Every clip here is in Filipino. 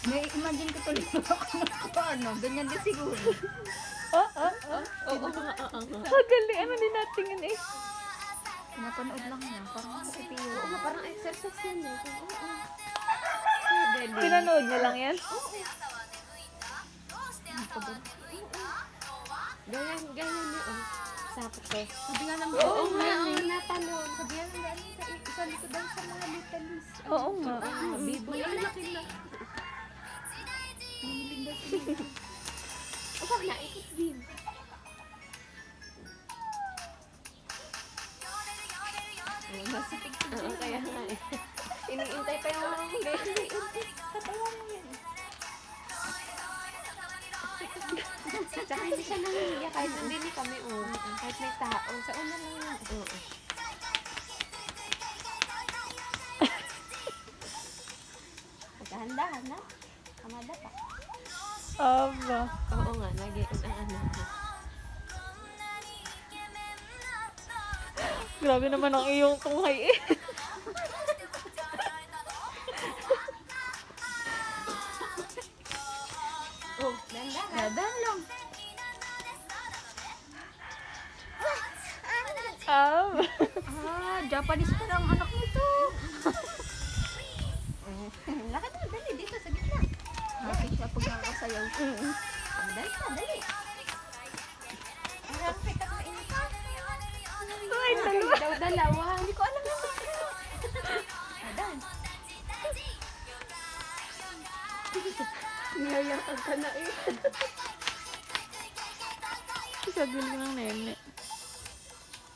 May imagine ko tuloy ako ano, ganyan din siguro. Oo nga, oo nga. Kagaling. Ano din natingin eh. Napanood lang niya, parang CPU. Oo nga, parang exercise yan eh. Oo. Galing. Pinanood niya lang yan? Ganyan niya, oh. Sapot ko. Sabi nga naman, Oo nga, oo, natalon. sabi nga naman, isa dito daw sa mga litalis. Oo nga. Bibo yan. Laki na. Humiling daw sila. O, baka naikot din. Masipig ko Oo, kaya nga eh. Iniintay pa yung mga hindi. Katawa mo yan. Tsaka hindi siya nangihiya kahit nandini kami, oh. Kahit may tao. Sa una lang yun. Oo. Dahan-dahan na. Kamada pa. Aba. Oo nga, lagi ang ano. Grabe naman ang iyong tunghay eh. Oh, dahan-dahan. Dadan lang. Aba. Japanese pa lang anak nito. Lakad na, dali. Dito sa gitna. Bakit siya pag nakasayaw? Dali na, dali. Parang kita ka init. Ay, dalawa. Daw dalawa. Hindi ko alam yung Adan. Niyayakan ka na eh. Kagaling ng nene.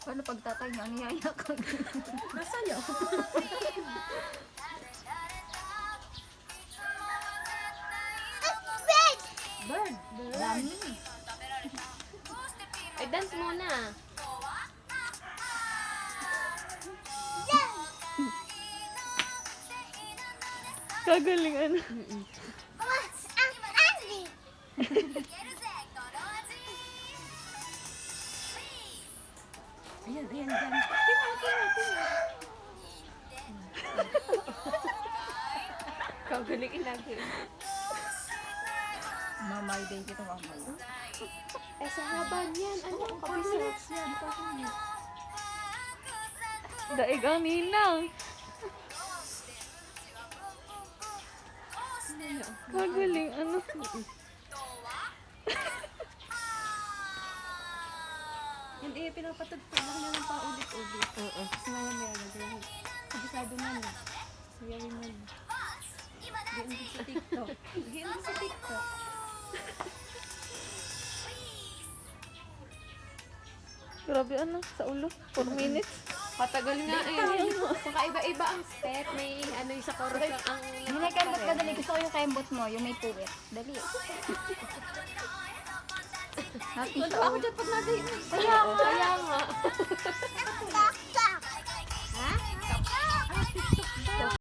Paano pag tatay niya, niyaya ka? Nasaan yun? Bird. Dami. Ay, dance muna. Kagaling ano. Ayan, dyan. Kagaling ilagi. Mamay din kita mamay. Eh, sa haba niyan. Ano ang kapisot? Yan, kakulit. Daig ang ninang. Kagaling ano. Hindi, pinapatugtog lang niya ng paulit-ulit. Oo. Tapos maya-maya gagawin. Kabisado na na. Sayawin mo na. Diyan din sa TikTok. Diyan din sa TikTok. Grabe ano. Sa ulo. 4 minutes. Patagal nga eh. Saka iba-iba ang step. May ano yung sa chorus lang ang... Yung may kembot ka dali. Gusto ko yung kembot mo, yung may puwet. Dali. Happy Wala show. ako dyan pag nadayin. Kaya Kaya nga. Ha?